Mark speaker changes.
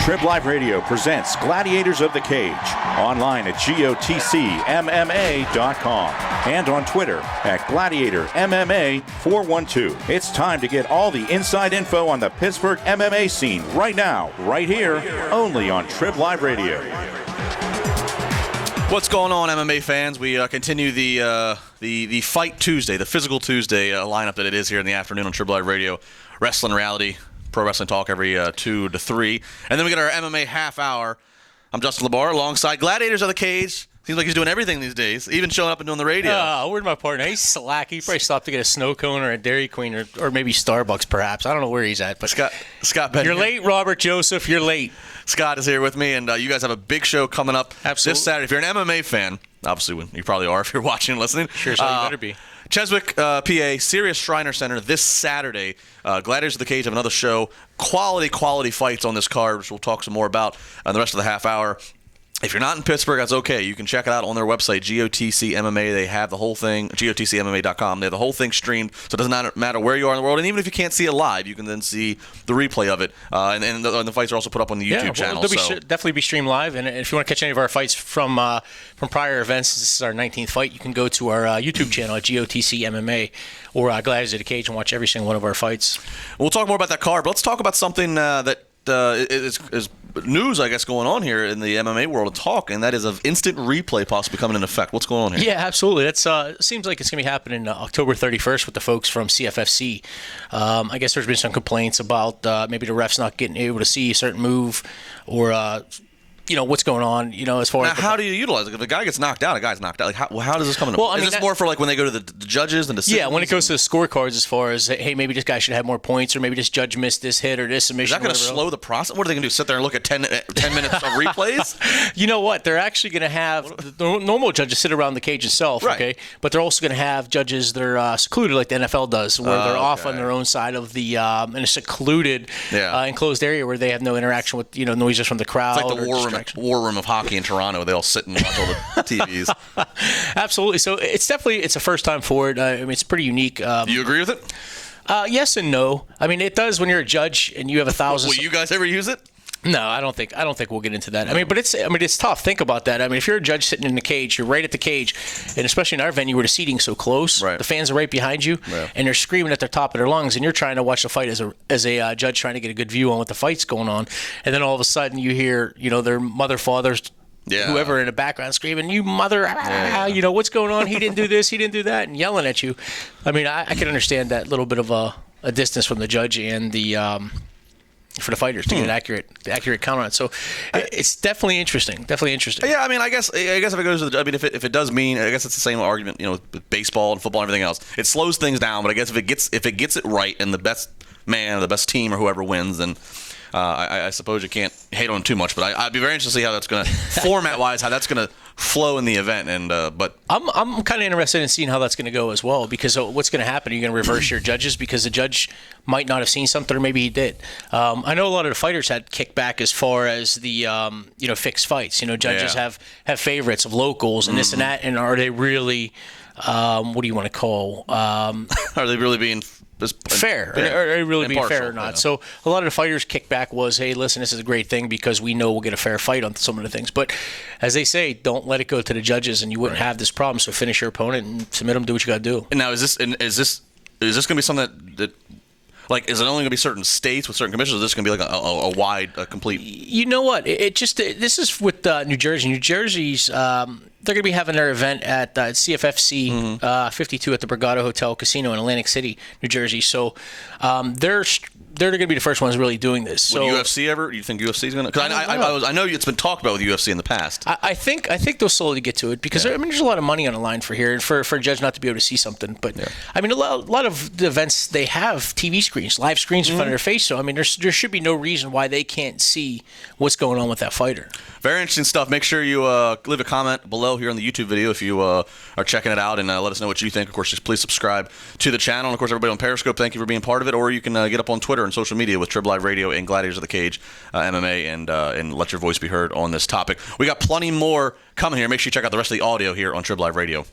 Speaker 1: TribLIVE Radio presents Gladiators of the Cage, online at GOTCMMA.com and on Twitter at GladiatorMMA412. It's time to get all the inside info on the Pittsburgh MMA scene right now, right here, only on TribLIVE Radio.
Speaker 2: What's going on, MMA fans? We continue the Fight Tuesday, the Physical Tuesday lineup that it is here in the afternoon on TribLIVE Radio. Wrestling Reality, Pro Wrestling Talk every 2 to 3. And then we get our MMA half hour. I'm Justin LeBar alongside Gladiators of the Cage. Seems like he's doing everything these days, even showing up and doing the radio.
Speaker 3: Where's my partner? He's slack. He probably stopped to get a snow cone or a Dairy Queen or maybe Starbucks, perhaps. I don't know where he's at. But
Speaker 2: Scott Benton.
Speaker 3: You're late, Robert Joseph. You're late.
Speaker 2: Scott is here with me, and you guys have a big show coming up this Saturday. If you're an MMA fan, obviously you probably are if you're watching and listening.
Speaker 3: Sure, so you better be.
Speaker 2: Cheswick, PA, Sirius Shriner Center this Saturday. Gladiators of the Cage have another show. Quality fights on this card, which we'll talk some more about in the rest of the half hour. If you're not in Pittsburgh, that's okay. You can check it out on their website, GOTC MMA. They have the whole thing, GOTCMMA.com. They have the whole thing streamed, so it doesn't matter where you are in the world. And even if you can't see it live, you can then see the replay of it. And the fights are also put up on the YouTube channel.
Speaker 3: They'll definitely be streamed live. And if you want to catch any of our fights from prior events, this is our 19th fight, you can go to our YouTube channel at GOTC MMA or Gladiators of the Cage and watch every single one of our fights.
Speaker 2: We'll talk more about that card, but let's talk about something that is news, I guess, going on here in the MMA world of talk, and that is of instant replay possibly coming into effect. What's going on here?
Speaker 3: Yeah, absolutely. It seems like it's going to be happening October 31st with the folks from CFFC. I guess there's been some complaints about maybe the refs not getting able to see a certain move or what's going on, as far as...
Speaker 2: Now, how do you utilize it? If a guy gets knocked out, a guy's knocked out. Like, how does this come into play? Is this more for like when they go to the judges and decisions?
Speaker 3: Yeah, when it goes to the scorecards as far as, hey, maybe this guy should have more points or maybe this judge missed this hit or this submission.
Speaker 2: Is that going to slow the process? What are they going to do, sit there and look at 10 minutes of replays?
Speaker 3: You know what? They're actually going to have the normal judges sit around the cage itself, right. Okay? But they're also going to have judges that are secluded like the NFL does, where they're off on their own side of the in a secluded, enclosed area where they have no interaction with noises from the crowd.
Speaker 2: It's like the war room of hockey in Toronto. They all sit and watch all the TVs.
Speaker 3: Absolutely. So it's a first time for it. I mean, it's pretty unique.
Speaker 2: Do you agree with it?
Speaker 3: Yes and no. I mean, it does when you're a judge and you have 1,000.
Speaker 2: Will you guys ever use it?
Speaker 3: No, I don't think we'll get into that. I mean, but it's tough. Think about that. I mean, if you're a judge sitting in the cage, you're right at the cage, and especially in our venue where the seating's so close, right. The fans are right behind you, and they're screaming at the top of their lungs, and you're trying to watch the fight as a judge trying to get a good view on what the fight's going on, and then all of a sudden you hear their mother, fathers, whoever in the background screaming, "You mother!" What's going on? He didn't do this. He didn't do that, and yelling at you. I mean, I can understand that little bit of a distance from the judge and the. For the fighters to get an accurate count on it, so it's definitely interesting.
Speaker 2: Yeah, I mean, I guess if it goes to if it does mean, I guess it's the same argument, with baseball and football and everything else. It slows things down, but I guess if it gets it right and the best man or the best team or whoever wins, then I suppose you can't hate on too much. But I'd be very interested to see how that's going to format-wise, how that's going to flow in the event. And but
Speaker 3: I'm kind of interested in seeing how that's going to go as well, because what's going to happen? Are you going to reverse your judges because the judge might not have seen something, or maybe he did? I know a lot of the fighters had kickback as far as the fixed fights. Judges have favorites of locals and this and that, and are they really what do you want to call?
Speaker 2: Are they really being
Speaker 3: fair? Are they really being fair or not? So a lot of the fighters' kickback was, hey, listen, this is a great thing because we know we'll get a fair fight on some of the things. But as they say, don't let it go to the judges, and you wouldn't have this problem. So finish your opponent and submit them. Do what you got to do.
Speaker 2: And now, is this going to be something that like, is it only going to be certain states with certain commissions? Or is this going to be like a wide, complete?
Speaker 3: You know what? This is with New Jersey. New Jersey's. They're going to be having their event at CFFC 52 at the Borgata Hotel Casino in Atlantic City, New Jersey. So they're going to be the first ones really doing this. So,
Speaker 2: will UFC ever? Do you think UFC is going to? Because I know it's been talked about with UFC in the past.
Speaker 3: I think they'll slowly get to it because there's a lot of money on the line for here, and for a judge not to be able to see something. But I mean, a lot of the events, they have TV screens, live screens in front of their face. So I mean, there should be no reason why they can't see what's going on with that fighter.
Speaker 2: Very interesting stuff. Make sure you leave a comment below here on the YouTube video if you are checking it out, and let us know what you think. Of course, just please subscribe to the channel. And of course, everybody on Periscope, thank you for being part of it. Or you can get up on Twitter and social media with TribLIVE Radio and Gladiators of the Cage MMA, and let your voice be heard on this topic. We got plenty more coming here. Make sure you check out the rest of the audio here on TribLIVE Radio.